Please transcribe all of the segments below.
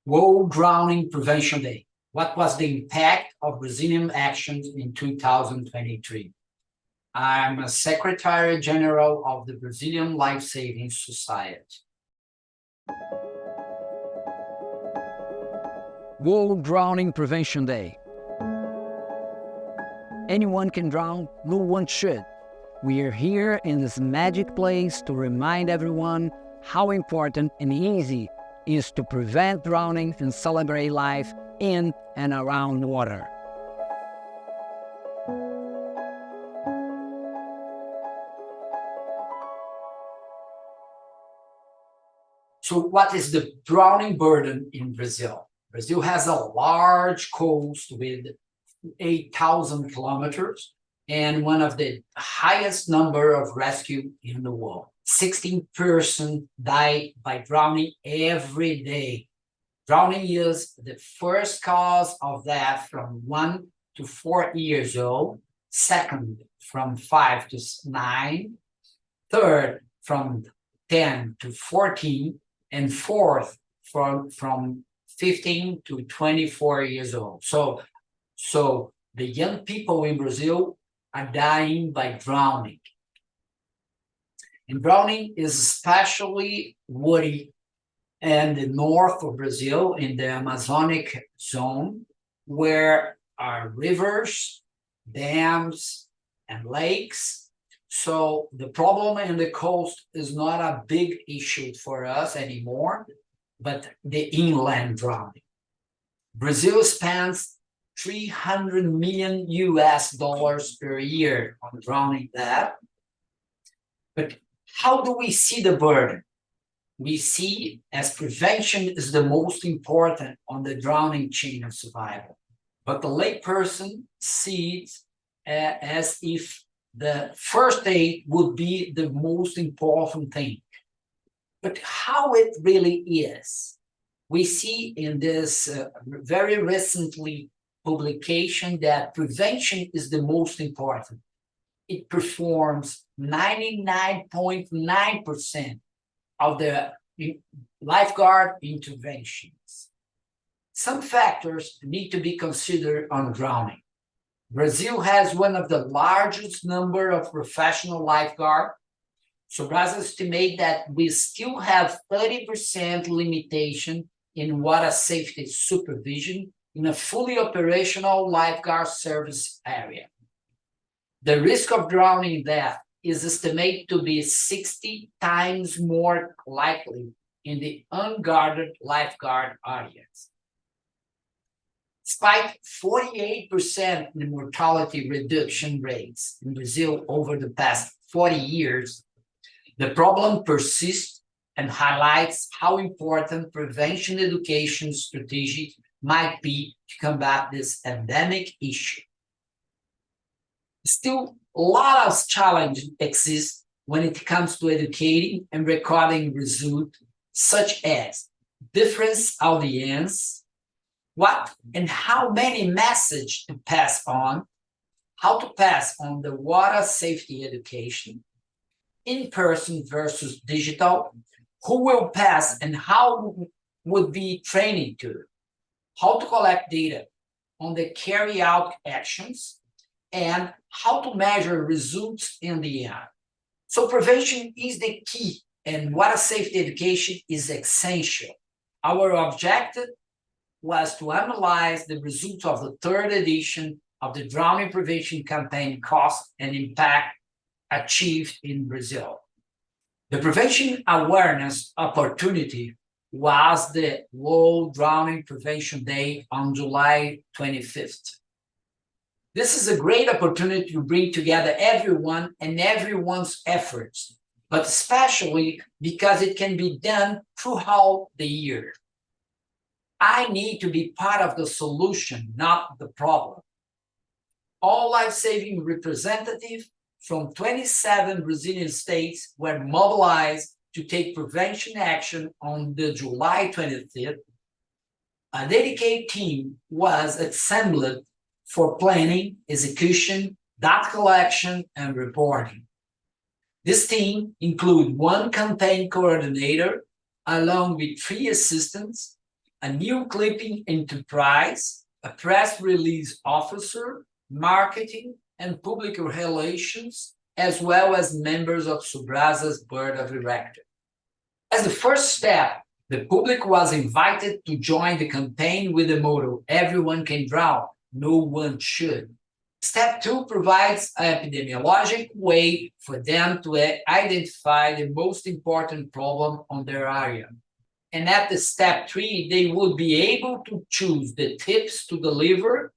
World Drowning Prevention Day. What was the impact of Brazilian actions in 2023? I'm a Secretary General of the Brazilian Life Saving Society. World Drowning Prevention Day. Anyone can drown, no one should. We are here in this magic place to remind everyone how important and easy it is to prevent drowning and celebrate life in and around water. So what is the drowning burden in Brazil? Brazil has a large coast with 8,000 kilometers and one of the highest number of rescue in the world. 16 persons die by drowning every day. Drowning is the first cause of death from 1 to 4 years old, second from 5 to 9, third from 10 to 14, and fourth from 15 to 24 years old. So the young people in Brazil are dying by drowning. And drowning is especially woody in the north of Brazil, in the Amazonic zone, where are rivers, dams, and lakes. So the problem in the coast is not a big issue for us anymore, but the inland drowning. Brazil spends $300 million per year on drowning death. But how do we see the burden? We see as prevention is the most important on the drowning chain of survival. But the layperson sees as if the first aid would be the most important thing. But how it really is, we see in this very recently publication that prevention is the most important. It performs 99.9% of the lifeguard interventions. Some factors need to be considered on drowning. Brazil has one of the largest number of professional lifeguards. SOBRASA estimate that we still have 30% limitation in water safety supervision in a fully operational lifeguard service area. The risk of drowning death is estimated to be 60 times more likely in the unguarded lifeguard areas. Despite 48% in mortality reduction rates in Brazil over the past 40 years, the problem persists and highlights how important prevention education strategy might be to combat this endemic issue. Still, a lot of challenges exist when it comes to educating and recording results, such as difference audience, what and how many messages to pass on, how to pass on the water safety education, in-person versus digital, who will pass and how would be training to, how to collect data on the carry out actions, and how to measure results in the end. So prevention is the key, and water safety education is essential. Our objective was to analyze the results of the third edition of the drowning prevention campaign cost and impact achieved in Brazil. The prevention awareness opportunity was the World Drowning Prevention Day on July 25th. This is a great opportunity to bring together everyone and everyone's efforts, but especially because it can be done throughout the year. I need to be part of the solution, not the problem. All life-saving representatives from 27 Brazilian states were mobilized to take prevention action on the July 25th. A dedicated team was assembled for planning, execution, data collection, and reporting. This team includes one campaign coordinator, along with 3 assistants, a new clipping enterprise, a press release officer, marketing and public relations, as well as members of SOBRASA's board of directors. As the first step, the public was invited to join the campaign with the motto, "Everyone can drown, no one should." Step 2 provides an epidemiologic way for them to identify the most important problem on their area. And at the step 3, they would be able to choose the tips to deliver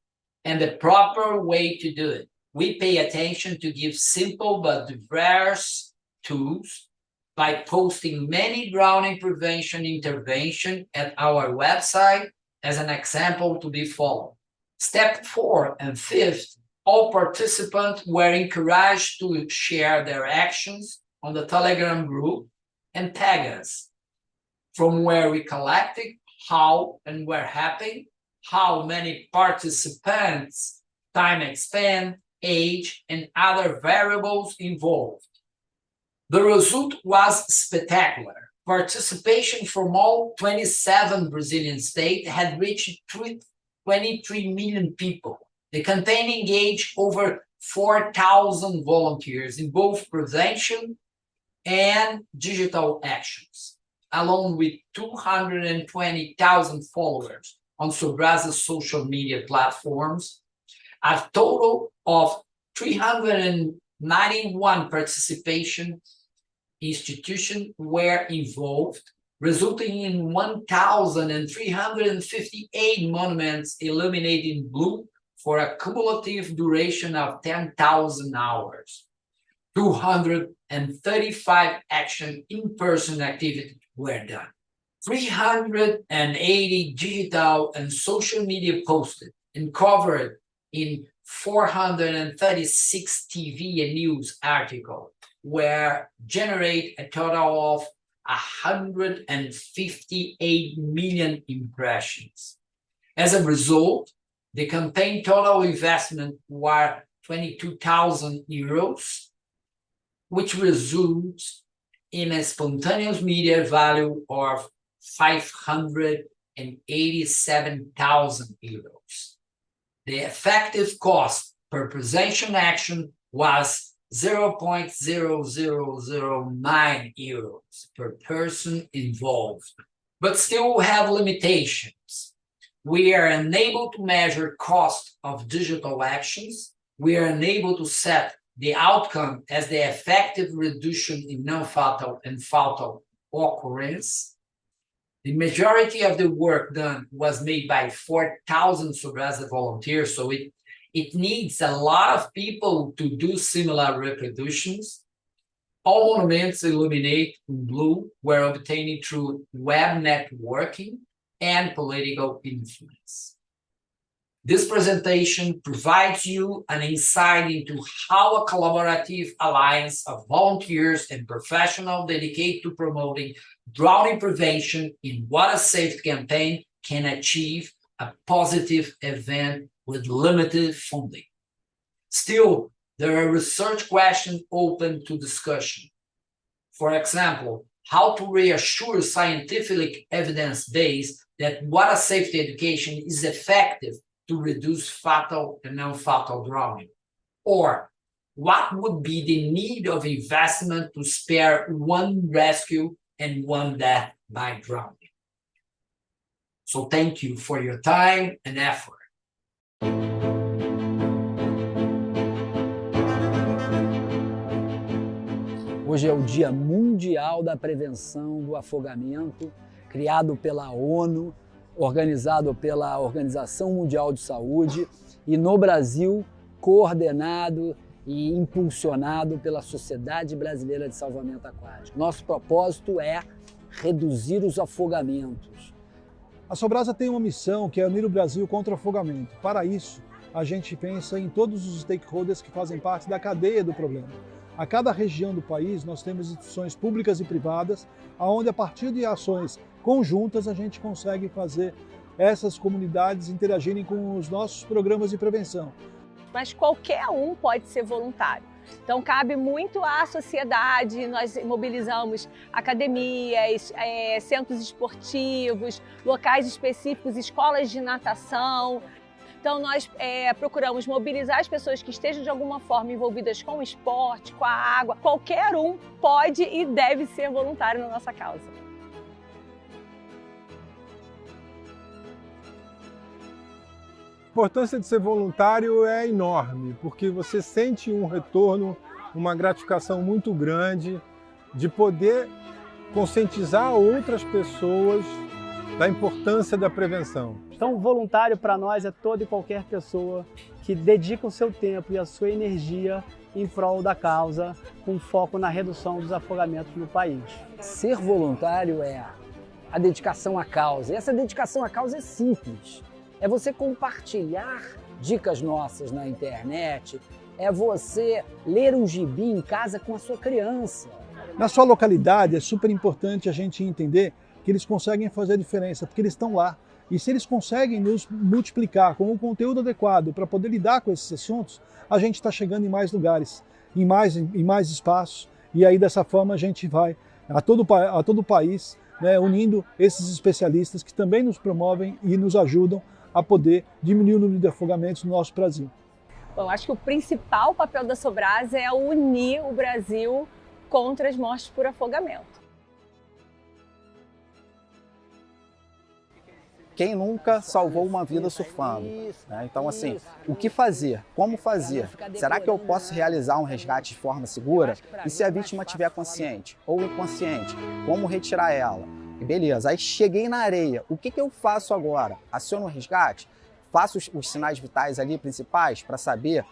and the proper way to do it. We pay attention to give simple but diverse tools by posting many drowning prevention interventions at our website as an example to be followed. Step 4 and 5th, all participants were encouraged to share their actions on the Telegram group and tag us, from where we collected how and where happened, how many participants, time spent, age, and other variables involved. The result was spectacular. Participation from all 27 Brazilian states had reached 23 million people. The campaign engaged over 4,000 volunteers in both prevention and digital actions, along with 220,000 followers on SOBRASA's social media platforms. A total of 391 participation institutions were involved, resulting in 1,358 monuments illuminated in blue for a cumulative duration of 10,000 hours. 235 action in-person activities were done. 380 digital and social media posted and covered in 436 TV and news articles were generate a total of 158 million impressions. As a result, the campaign total investment were 22,000 euros, which results in a spontaneous media value of 587,000 euros. The effective cost per prevention action was 0.0009 euros per person involved, but still have limitations. We are unable to measure cost of digital actions. We are unable to set the outcome as the effective reduction in non-fatal and fatal occurrence. The majority of the work done was made by 4,000 SOBRASA volunteers, so it needs a lot of people to do similar reproductions. All monuments illuminated in blue were obtained through web networking and political influence. This presentation provides you an insight into how a collaborative alliance of volunteers and professionals dedicated to promoting drowning prevention in water safety campaign can achieve a positive event with limited funding. Still, there are research questions open to discussion. For example, how to reassure scientific evidence base that water safety education is effective to reduce fatal and non-fatal drowning? Or what would be the need of investment to spare one rescue and one death by drowning? So thank you for your time and effort. Hoje é o Dia Mundial da Prevenção do Afogamento, criado pela ONU, organizado pela Organização Mundial de Saúde e no Brasil coordenado e impulsionado pela Sociedade Brasileira de Salvamento Aquático. Nosso propósito é reduzir os afogamentos. A SOBRASA tem uma missão que é unir o Brasil contra o afogamento. Para isso, a gente pensa em todos os stakeholders que fazem parte da cadeia do problema. A cada região do país, nós temos instituições públicas e privadas, onde a partir de ações conjuntas a gente consegue fazer essas comunidades interagirem com os nossos programas de prevenção. Mas qualquer um pode ser voluntário. Então cabe muito à sociedade, nós mobilizamos academias, centros esportivos, locais específicos, escolas de natação. Então nós procuramos mobilizar as pessoas que estejam de alguma forma envolvidas com o esporte, com a água. Qualquer um pode e deve ser voluntário na nossa causa. A importância de ser voluntário é enorme, porque você sente um retorno, uma gratificação muito grande de poder conscientizar outras pessoas da importância da prevenção. Então, voluntário para nós é toda e qualquer pessoa que dedica o seu tempo e a sua energia em prol da causa, com foco na redução dos afogamentos no país. Ser voluntário é a dedicação à causa. E essa dedicação à causa é simples. É você compartilhar dicas nossas na internet, é você ler um gibi em casa com a sua criança. Na sua localidade é super importante a gente entender que eles conseguem fazer a diferença, porque eles estão lá. E se eles conseguem nos multiplicar com um conteúdo adequado para poder lidar com esses assuntos, a gente está chegando em mais lugares, em mais espaços, e aí dessa forma a gente vai a todo o país, né, unindo esses especialistas que também nos promovem e nos ajudam a poder diminuir o número de afogamentos no nosso Brasil. Bom, acho que o principal papel da SOBRASA é unir o Brasil contra as mortes por afogamento. Quem nunca salvou uma vida surfando? Né? Então, assim, o que fazer? Como fazer? Será que eu posso realizar um resgate de forma segura? E se a vítima estiver consciente ou inconsciente, como retirar ela? Beleza, aí cheguei na areia, o que eu faço agora? Aciono o resgate? Faço os sinais vitais ali principais para saber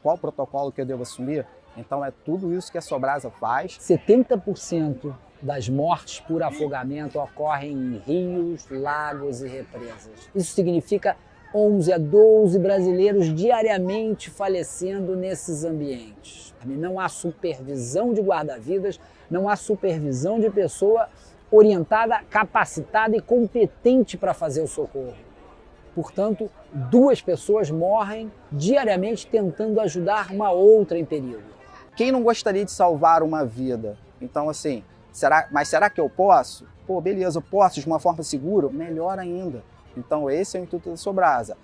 qual protocolo que eu devo assumir? Então é tudo isso que a SOBRASA faz. 70% das mortes por afogamento ocorrem em rios, lagos e represas. Isso significa 11 a 12 brasileiros diariamente falecendo nesses ambientes. Não há supervisão de guarda-vidas, não há supervisão de pessoa orientada, capacitada e competente para fazer o socorro. Portanto, 2 pessoas morrem diariamente tentando ajudar uma outra em perigo. Quem não gostaria de salvar uma vida? Então, assim, será que eu posso? Pô, beleza, eu posso de uma forma segura? Melhor ainda. Então, esse é o intuito da SOBRASA.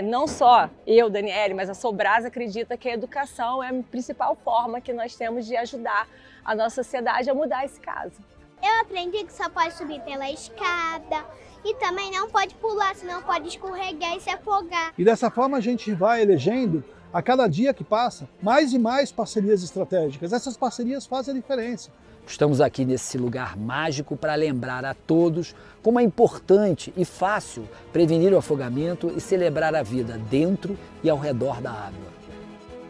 Não só eu, Daniele, mas a SOBRASA acredita que a educação é a principal forma que nós temos de ajudar a nossa sociedade a mudar esse caso. Eu aprendi que só pode subir pela escada e também não pode pular, senão pode escorregar e se afogar. E dessa forma a gente vai elegendo, a cada dia que passa, mais e mais parcerias estratégicas. Essas parcerias fazem a diferença. Estamos aqui nesse lugar mágico para lembrar a todos como é importante e fácil prevenir o afogamento e celebrar a vida dentro e ao redor da água.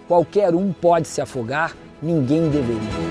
Qualquer um pode se afogar, ninguém deveria.